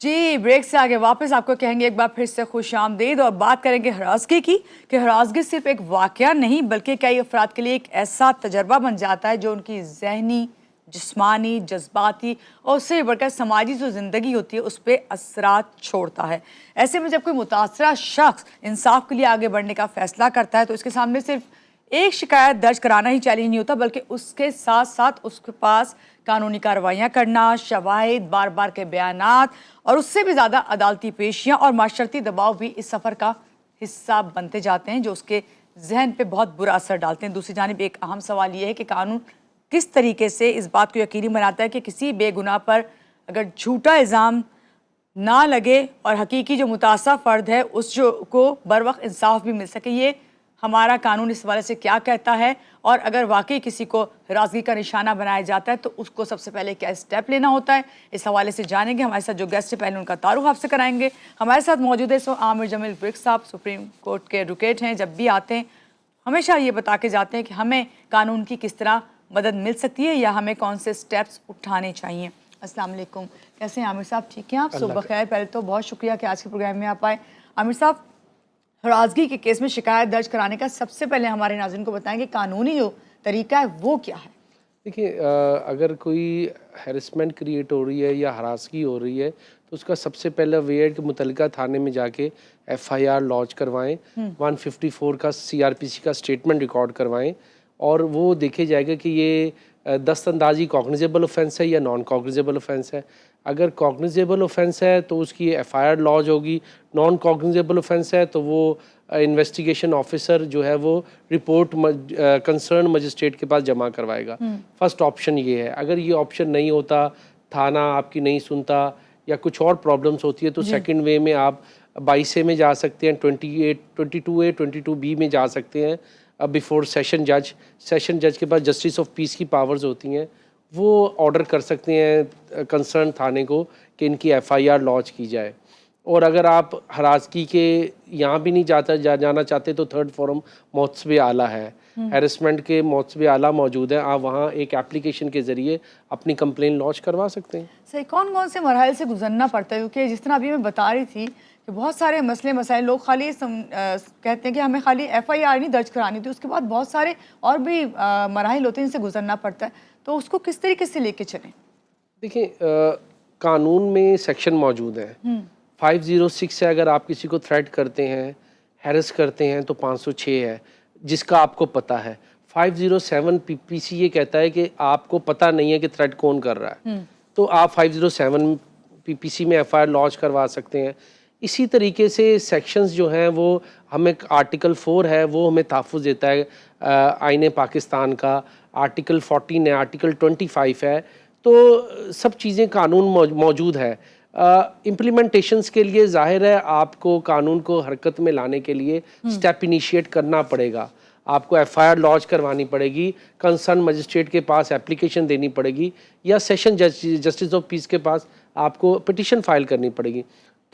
जी, break से आगे वापस आपको कहेंगे एक बार फिर से खुशामदीद और बात करेंगे हरासगी की कि हरासगी सिर्फ एक वाकया नहीं बल्कि कई अफराद के लिए एक ऐसा तजर्बा बन जाता है जो उनकी जहनी, जिस्मानी, जज्बाती और उससे बढ़कर समाजी जो ज़िंदगी होती है उस पर असरात छोड़ता है। ऐसे में जब कोई मुतासरा शख्स इंसाफ के लिए आगे बढ़ने का फैसला करता है तो उसके सामने सिर्फ एक शिकायत दर्ज कराना ही चैलेंज नहीं होता बल्कि उसके साथ साथ उसके पास कानूनी कार्रवाइयाँ करना, शवाहिद, बार बार के बयानात और उससे भी ज़्यादा अदालती पेशियाँ और माशरती दबाव भी इस सफ़र का हिस्सा बनते जाते हैं जो उसके जहन पे बहुत बुरा असर डालते हैं। दूसरी जानिब एक अहम सवाल ये है कि कानून किस तरीके से इस बात को यकीनी बनाता है कि किसी बेगुनाह पर अगर झूठा इल्ज़ाम ना लगे और हकीकी जो मुतासा फ़र्द है उस जो को बर वक्त इंसाफ भी मिल सके। ये हमारा कानून इस हवाले से क्या कहता है और अगर वाकई किसी को हरासगी का निशाना बनाया जाता है तो उसको सबसे पहले क्या स्टेप लेना होता है, इस हवाले से जानेंगे। हमारे साथ जो गेस्ट है पहले उनका तारुफ आपसे कराएंगे। हमारे साथ मौजूद है आमिर जमील ब्रिक्स साहब, सुप्रीम कोर्ट के एडवोकेट हैं। जब भी आते हैं हमेशा ये बता के जाते हैं कि हमें कानून की किस तरह मदद मिल सकती है या हमें कौन से स्टेप्स उठाने चाहिए। अस्सलाम वालेकुम, कैसे हैं आमिर साहब? ठीक हैं आप? सुबह खैर। पहले तो बहुत शुक्रिया कि आज के प्रोग्राम में आप आए। आमिर साहब, हरासगी के केस में शिकायत दर्ज कराने का सबसे पहले हमारे नाज़रीन को बताएं कि कानूनी जो तरीका है वो क्या है? देखिए, अगर कोई हैरेसमेंट क्रिएट हो रही है या हरासगी हो रही है तो उसका सबसे पहला वे है कि मुतल्लिका थाने में जाके एफआईआर लॉन्च करवाएं, 154 का सीआरपीसी का स्टेटमेंट रिकॉर्ड करवाएं और वो देखे जाएगा कि ये दस्तंदाजी कॉग्निजेबल ऑफेंस है या नॉन कॉग्निजेबल ऑफेंस है। अगर कॉग्निजेबल ऑफेंस है तो उसकी एफआईआर लॉन्च होगी, नॉन कॉग्निजेबल ऑफेंस है तो वो इन्वेस्टिगेशन ऑफिसर जो है वो रिपोर्ट कंसर्न मजिस्ट्रेट के पास जमा करवाएगा। फर्स्ट ऑप्शन ये है। अगर ये ऑप्शन नहीं होता, थाना आपकी नहीं सुनता या कुछ और प्रॉब्लम्स होती है तो सेकंड वे में आप 22A में जा सकते हैं, 28 22A 22B में जा सकते हैं बिफोर सेशन जज। सेशन जज के पास जस्टिस ऑफ पीस की पावर्स होती हैं, वो ऑर्डर कर सकते हैं कंसर्न थाने को कि इनकी एफआईआर लॉन्च की जाए। और अगर आप हरासगी के यहाँ भी नहीं जाना चाहते तो थर्ड फोरम मोहतसब आला है, हैरेसमेंट के मोहतसब आला मौजूद है। आप वहाँ एक एप्लीकेशन के ज़रिए अपनी कंप्लेन लॉन्च करवा सकते हैं। सही, कौन कौन से मराहल से गुजरना पड़ता है? क्योंकि जिस तरह अभी मैं बता रही थी कि बहुत सारे मसले मसाइल लोग खाली कहते हैं कि हमें खाली एफआईआर नहीं दर्ज करानी थी, उसके बाद बहुत सारे और भी मराहल होते हैं जिनसे गुजरना पड़ता है, तो उसको किस तरीके से लेके चलें? देखिए, कानून में सेक्शन मौजूद है 506 से अगर आप किसी को थ्रेट करते हैं, हैरेस करते हैं तो 506 है जिसका आपको पता है। 507 पीपीसी ये कहता है कि आपको पता नहीं है कि थ्रेट कौन कर रहा है, तो आप 507 पीपीसी में एफआईआर लॉन्च करवा सकते हैं। इसी तरीके से सेक्शंस जो हैं वो हमें आर्टिकल 4 है वो हमें तहफ़्फ़ुज़ देता है आईन पाकिस्तान का, आर्टिकल 14 है, आर्टिकल 25 है, तो सब चीज़ें कानून मौजूद है। इम्प्लीमेंटेशंस के लिए ज़ाहिर है आपको कानून को हरकत में लाने के लिए स्टेप इनिशिएट करना पड़ेगा। आपको एफआईआर लॉन्च करवानी पड़ेगी, कंसर्न मजिस्ट्रेट के पास एप्लीकेशन देनी पड़ेगी या सेशन जस्टिस ऑफ पीस के पास आपको पिटीशन फाइल करनी पड़ेगी।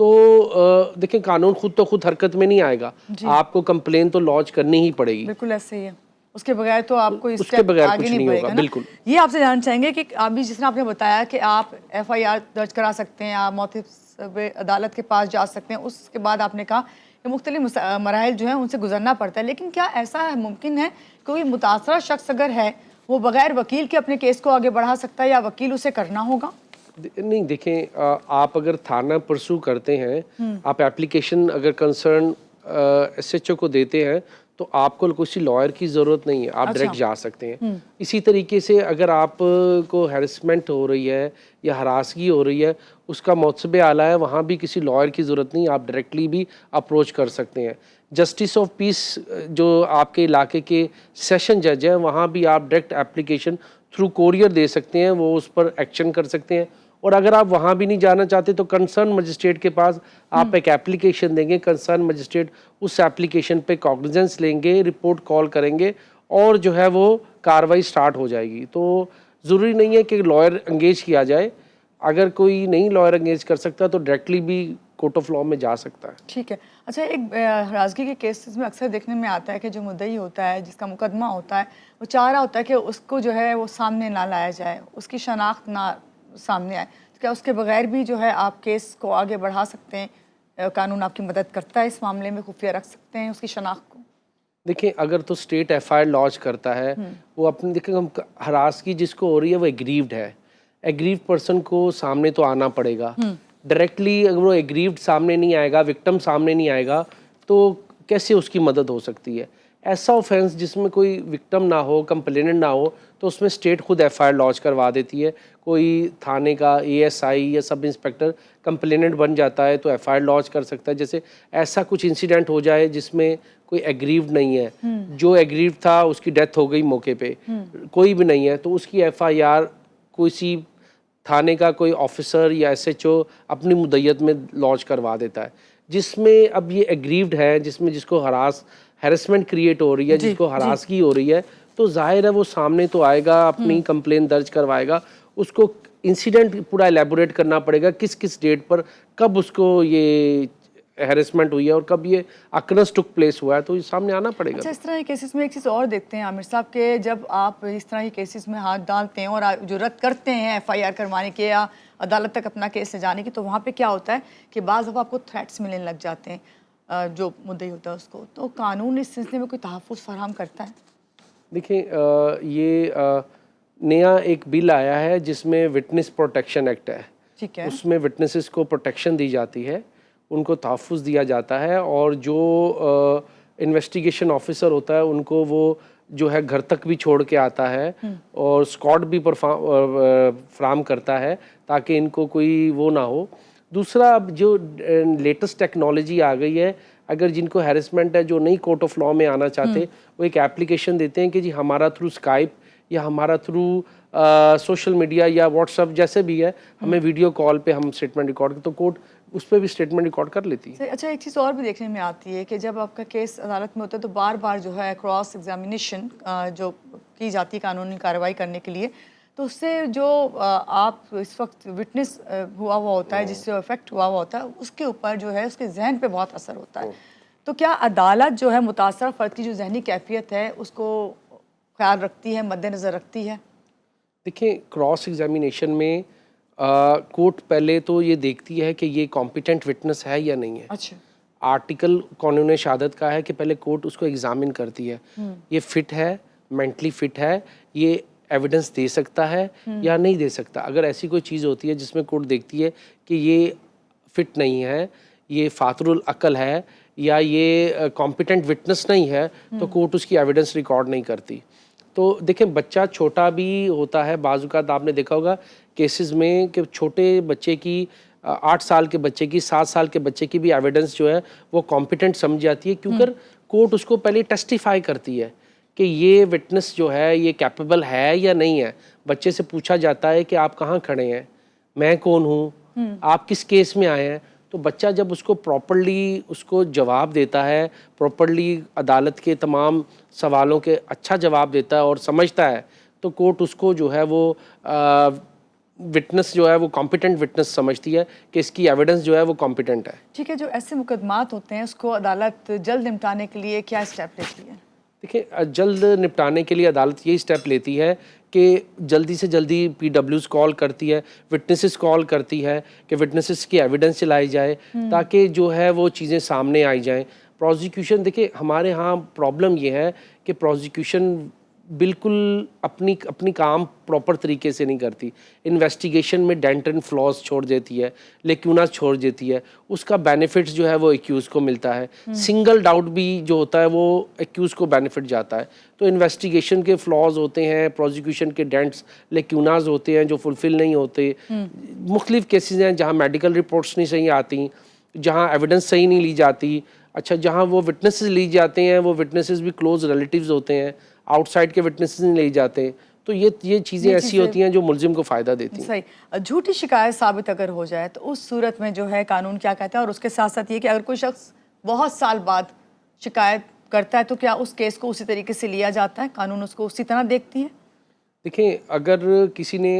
तो देखिए, कानून खुद तो खुद हरकत में नहीं आएगा, आपको कंप्लेन तो लॉन्च करनी ही पड़ेगी। बिल्कुल ऐसे ही है, उसके बगैर तो आपको उसके बगैर आगे कुछ नहीं नहीं होगा। बढ़ेगा। बिल्कुल। ये आपसे जानना चाहेंगे कि अभी जिस तरह आपने बताया कि आप एफआईआर दर्ज करा सकते हैं, आप मौतब अदालत के पास जा सकते हैं, उसके बाद आपने कहा कि मुख्तलिफ मराहल जो हैं उनसे गुजरना पड़ता है, लेकिन क्या ऐसा मुमकिन है कोई मुतासरा शख्स अगर है वो बगैर वकील के अपने केस को आगे बढ़ा सकता है या वकील उसे करना होगा? नहीं, देखें, आप अगर थाना परसू करते हैं, आप एप्लीकेशन अगर कंसर्न एसएचओ को देते हैं तो आपको किसी लॉयर की ज़रूरत नहीं है, आप डायरेक्ट जा सकते हैं। इसी तरीके से अगर आप को हैरेसमेंट हो रही है या हरासगी हो रही है, उसका मौतसब आला है, वहाँ भी किसी लॉयर की ज़रूरत नहीं, आप डायरेक्टली भी अप्रोच कर सकते हैं। जस्टिस ऑफ पीस जो आपके इलाके के सेशन जज हैं, वहाँ भी आप डायरेक्ट एप्लीकेशन थ्रू कोरियर दे सकते हैं, वो उस पर एक्शन कर सकते हैं। और अगर आप वहाँ भी नहीं जाना चाहते तो कंसर्न मजिस्ट्रेट के पास आप एक एप्लीकेशन देंगे, कंसर्न मजिस्ट्रेट उस एप्लीकेशन पे कॉग्निजेंस लेंगे, रिपोर्ट कॉल करेंगे और जो है वो कार्रवाई स्टार्ट हो जाएगी। तो ज़रूरी नहीं है कि लॉयर एंगेज किया जाए, अगर कोई नहीं लॉयर एंगेज कर सकता तो डायरेक्टली भी कोर्ट ऑफ लॉ में जा सकता है। ठीक है। अच्छा, एक हरासगी के केसेस में अक्सर देखने में आता है कि जो मुद्दई होता है, जिसका मुकदमा होता है, वो चाह रहा होता है कि उसको जो है वो सामने ना लाया जाए, उसकी शनाख्त ना सामने आए। क्या उसके बगैर भी जो है आप केस को आगे बढ़ा सकते हैं? कानून आपकी मदद करता है इस मामले में, खुफिया रख सकते हैं उसकी शनाख्त को? देखिए, अगर तो स्टेट एफआईआर लॉन्च करता है, वो अपने देखिए हम हरासगी जिसको हो रही है वो एग्रीव्ड है, एग्रीव्ड पर्सन को सामने तो आना पड़ेगा। डायरेक्टली अगर वो एग्रीव्ड सामने नहीं आएगा, विक्टिम सामने नहीं आएगा, तो कैसे उसकी मदद हो सकती है? ऐसा ऑफेंस जिसमें कोई विक्टिम ना हो, कंप्लेनेंट ना हो, तो उसमें स्टेट खुद एफआईआर लॉन्च करवा देती है। कोई थाने का एएसआई या सब इंस्पेक्टर कंप्लेनेंट बन जाता है तो एफआईआर लॉन्च कर सकता है। जैसे ऐसा कुछ इंसिडेंट हो जाए जिसमें कोई एग्रीव्ड नहीं है, जो एग्रीव्ड था उसकी डेथ हो गई मौके पे, कोई भी नहीं है, तो उसकी एफआईआर किसी थाने का कोई ऑफिसर या एसएचओ अपनी मुद्दत में लॉन्च करवा देता है। जिसमें अब ये एग्रीव्ड है, जिसमें जिसको हैरेसमेंट क्रिएट हो रही है, जिसको हरासगी हो रही है, तो जाहिर है वो सामने तो आएगा, अपनी कंप्लेन दर्ज करवाएगा। उसको इंसिडेंट पूरा एलेबोरेट करना पड़ेगा, किस किस डेट पर कब उसको ये हैरेसमेंट हुई है और कब ये अक्रंस टुक प्लेस हुआ है, तो ये सामने आना पड़ेगा। अच्छा, इस तरह के केसेस में एक चीज़ और देखते हैं आमिर साहब के, जब आप इस तरह के केसेस में हाथ डालते हैं और जुर्रत करते हैं एफआईआर करवाने के या अदालत तक अपना केस ले जाने की, तो वहाँ पे क्या होता है कि बाज़ दफ़ा आपको थ्रेट्स मिलने लग जाते हैं जो मुद्दई होता है उसको, तो कानून इस सिलसिले में कोई तहफ़्फ़ुज़ फराहम करता है? देखिए, ये नया एक बिल आया है जिसमें विटनेस प्रोटेक्शन एक्ट है। ठीक है। उसमें विटनेसेस को प्रोटेक्शन दी जाती है, उनको तहफ़्फ़ुज़ दिया जाता है, और जो इन्वेस्टिगेशन ऑफिसर होता है उनको वो जो है घर तक भी छोड़ के आता है और स्क्वाड भी फराहम करता है ताकि इनको कोई वो ना हो। दूसरा, अब जो लेटेस्ट टेक्नोलॉजी आ गई है, अगर जिनको हैरेसमेंट है, जो नई कोर्ट ऑफ लॉ में आना चाहते, वो एक एप्लीकेशन देते हैं कि जी हमारा थ्रू स्काइप या हमारा थ्रू सोशल मीडिया या व्हाट्सएप जैसे भी है, हमें वीडियो कॉल पे हम स्टेटमेंट रिकॉर्ड, तो कोर्ट उस पर भी स्टेटमेंट रिकॉर्ड कर लेती है। अच्छा, एक चीज़ और भी देखने में आती है कि जब आपका केस अदालत में होता है तो बार बार जो है क्रॉस एग्जामिनेशन जो की जाती है कानूनी कार्रवाई करने के लिए, तो उससे जो आप इस वक्त विटनेस हुआ होता है, जिससे इफेक्ट हुआ होता है, उसके ऊपर जो है उसके जहन पे बहुत असर होता है। तो क्या अदालत जो है मुतासर फ़र्द की जो जहनी कैफियत है उसको ख्याल रखती है, मद्देनज़र रखती है? देखिए, क्रॉस एग्जामिनेशन में कोर्ट पहले तो ये देखती है कि ये कॉम्पिटेंट विटनेस है या नहीं है। अच्छा। आर्टिकल कानून शहादत का है कि पहले कोर्ट उसको एग्जामिन करती है, ये फिट है, मेंटली फिट है, ये एविडेंस दे सकता है या नहीं दे सकता। अगर ऐसी कोई चीज़ होती है जिसमें कोर्ट देखती है कि ये फिट नहीं है, ये फातरुल अकल है, या ये कॉम्पिटेंट विटनेस नहीं है, तो कोर्ट उसकी एविडेंस रिकॉर्ड नहीं करती। तो देखें, बच्चा छोटा भी होता है, बाज़-औक़ात आपने देखा होगा केसेस में कि छोटे बच्चे की 8 साल के बच्चे की, 7 साल के बच्चे की भी एविडेंस जो है वो कॉम्पिटेंट समझ जाती है, क्योंकि कोर्ट उसको पहले टेस्टिफाई करती है कि ये विटनेस जो है ये कैपेबल है या नहीं है। बच्चे से पूछा जाता है कि आप कहाँ खड़े हैं, मैं कौन हूँ, आप किस केस में आए हैं। तो बच्चा जब उसको प्रॉपर्ली उसको जवाब देता है, प्रॉपर्ली अदालत के तमाम सवालों के अच्छा जवाब देता है और समझता है, तो कोर्ट उसको जो है वो विटनेस जो है वो कॉम्पिटेंट विटनेस समझती है कि इसकी एविडेंस जो है वो कॉम्पिटेंट है। ठीक है, जो ऐसे मुकदमात होते हैं उसको अदालत जल्द निपटाने के लिए क्या स्टेप लेती है? देखिए, जल्द निपटाने के लिए अदालत यही स्टेप लेती है कि जल्दी से जल्दी PWs कॉल करती है, विटनेसेस कॉल करती है कि विटनेसेस की एविडेंस चलाई जाए, ताकि जो है वो चीज़ें सामने आई जाएं। प्रोसिक्यूशन, देखिए हमारे यहाँ प्रॉब्लम ये है कि प्रोसिक्यूशन बिल्कुल अपनी काम प्रॉपर तरीके से नहीं करती। इन्वेस्टिगेशन में डेंट एंड फ्लॉज छोड़ देती है, लेक्यूना छोड़ देती है, उसका बेनिफिट्स जो है वो एक्यूज़ को मिलता है। सिंगल डाउट भी जो होता है वो एक्यूज़ को बेनिफिट जाता है। तो इन्वेस्टिगेशन के फ्लॉज होते हैं, प्रोसिक्यूशन के डेंट्स लेक्यूनाज होते हैं जो फुलफिल नहीं होते। मुख्तलिफ केसेस हैं जहाँ मेडिकल रिपोर्ट्स नहीं सही आती, जहाँ एविडेंस सही नहीं ली जाती। अच्छा, जहाँ वो विटनेसेस ली जाते हैं वो विटनेसेस भी क्लोज रिलेटिव्स होते हैं, आउटसाइड के विटनेसेस नहीं ले जाते हैं। तो ये चीज़ें ऐसी होती हैं जो मुलजिम को फ़ायदा देती हैं। सही। झूठी शिकायत साबित अगर हो जाए तो उस सूरत में जो है कानून क्या कहता है, और उसके साथ साथ ये कि अगर कोई शख्स बहुत साल बाद शिकायत करता है तो क्या उस केस को उसी तरीके से लिया जाता है, कानून उसको उसी तरह देखती है? देखिए, अगर किसी ने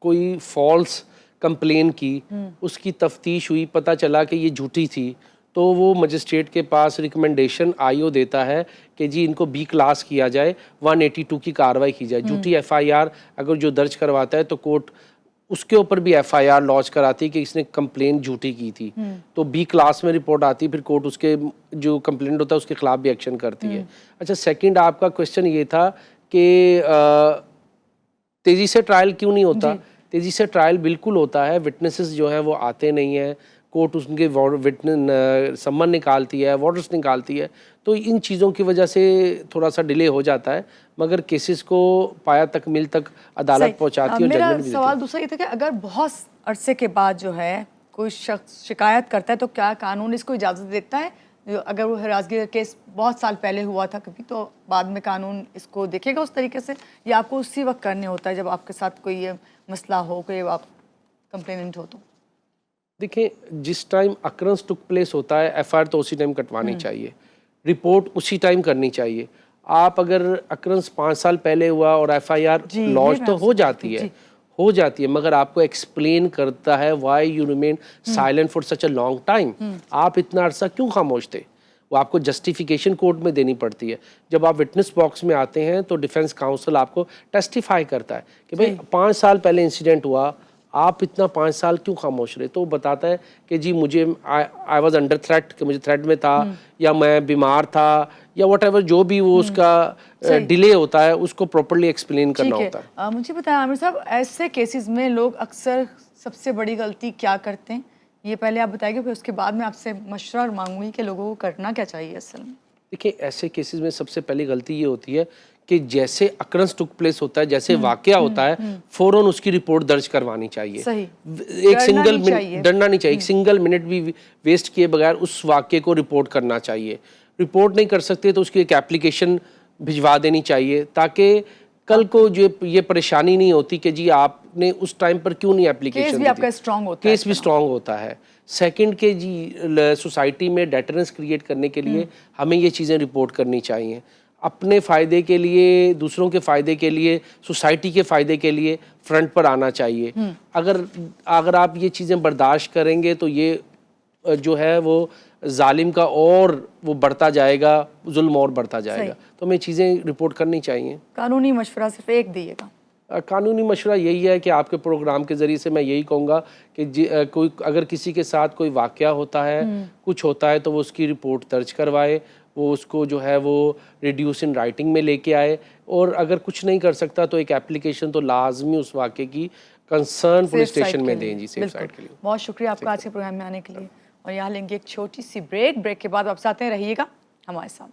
कोई फॉल्स कंप्लेन की, उसकी तफ्तीश हुई, पता चला कि ये झूठी थी, तो वो मजिस्ट्रेट के पास रिकमेंडेशन आईओ देता है कि जी इनको B क्लास किया जाए, 182 की कार्रवाई की जाए। झूठी FIR अगर जो दर्ज करवाता है तो कोर्ट उसके ऊपर भी एफआईआर लॉन्च कराती है कि इसने कंप्लेंट झूठी की थी, तो बी क्लास में रिपोर्ट आती है, फिर कोर्ट उसके जो कंप्लेंट होता है उसके खिलाफ भी एक्शन करती है। अच्छा, सेकंड आपका क्वेश्चन ये था कि तेज़ी से ट्रायल क्यों नहीं होता? तेज़ी से ट्रायल बिल्कुल होता है, विटनेसेस जो हैं वो आते नहीं हैं, कोर्ट उनके सम्मन निकालती है, वारंट्स निकालती है, तो इन चीज़ों की वजह से थोड़ा सा डिले हो जाता है, मगर केसेस को पाया तक मिल तक अदालत पहुंचाती है और मेरा जजमेंट भी देती सवाल है। दूसरा ये था कि अगर बहुत अरसे के बाद जो है कोई शख्स शिकायत करता है तो क्या कानून इसको इजाज़त देता है? अगर वो हिरासगी का केस बहुत साल पहले हुआ था कभी, तो बाद में कानून इसको देखेगा उस तरीके से, या आपको उसी वक्त करने होता है जब आपके साथ कोई ये मसला हो, कोई आप कंप्लेनेंट हो? तो देखिए, जिस टाइम अक्रंस टुक प्लेस होता है एफआईआर तो उसी टाइम कटवानी चाहिए, रिपोर्ट उसी टाइम करनी चाहिए। आप अगर अक्रंस 5 साल पहले हुआ और एफआईआर लॉन्च तो हो जाती है, मगर आपको एक्सप्लेन करता है why you remain silent for such a long time, आप इतना अरसा क्यों खामोश थे, वो आपको जस्टिफिकेशन कोर्ट में देनी पड़ती है। जब आप विटनेस बॉक्स में आते हैं तो डिफेंस काउंसिल आपको टेस्टिफाई करता है कि भाई 5 साल पहले इंसिडेंट हुआ, आप इतना 5 साल क्यों खामोश रहे, तो वो बताता है कि जी मुझे आई वॉज अंडर थ्रेट, कि मुझे थ्रेट में था, या मैं बीमार था, या वट जो भी वो उसका डिले होता है उसको प्रॉपरली एक्सप्लेन करना होता है। मुझे बताएं आमिर साहब, ऐसे केसेस में लोग अक्सर सबसे बड़ी गलती क्या करते हैं, ये पहले आप बताइए, फिर उसके बाद मैं आपसे मशवरा मांगूंगी कि लोगों को करना क्या चाहिए असल में। देखिए, ऐसे केसेस में सबसे पहली गलती ये होती है कि जैसे अक्रंस टुक प्लेस होता है, जैसे वाकया होता है, फौरन उसकी रिपोर्ट दर्ज करवानी चाहिए। सही, एक सिंगल मिनट डरना नहीं चाहिए, एक सिंगल मिनट भी वेस्ट किए बगैर उस वाकये को रिपोर्ट करना चाहिए। रिपोर्ट नहीं कर सकते तो उसकी एक एप्लीकेशन भिजवा देनी चाहिए, ताकि कल को जो ये परेशानी नहीं होती कि जी आपने उस टाइम पर क्यों नहीं एप्लीकेशन दी थी। केस भी आपका स्ट्रांग होता है, केस भी स्ट्रांग होता है। सेकंड के जी सोसाइटी में डेटरेंस क्रिएट करने के लिए हमें ये चीज़ें रिपोर्ट करनी चाहिए, अपने फ़ायदे के लिए, दूसरों के फ़ायदे के लिए, सोसाइटी के फ़ायदे के लिए फ्रंट पर आना चाहिए। अगर आप ये चीज़ें बर्दाश्त करेंगे तो ये जो है वो जालिम का और वो बढ़ता जाएगा, जुल्म और बढ़ता जाएगा, तो हमें चीज़ें रिपोर्ट करनी चाहिए। कानूनी मशवरा सिर्फ एक दिएगा? कानूनी मशवरा यही है कि आपके प्रोग्राम के ज़रिए से मैं यही कहूँगा कि कोई अगर किसी के साथ कोई वाक़या होता है, कुछ होता है, तो वो उसकी रिपोर्ट दर्ज करवाए, वो उसको जो है वो रिड्यूस इन राइटिंग में लेके आए, और अगर कुछ नहीं कर सकता तो एक एप्लीकेशन तो लाजमी उस वाक़े की कंसर्न पुलिस स्टेशन में दें जी, सेफ साइड के लिए। बहुत शुक्रिया आपका आज के प्रोग्राम में आने के लिए, और यहाँ लेंगे एक छोटी सी ब्रेक के बाद वापस आते हैं, रहिएगा हमारे साथ।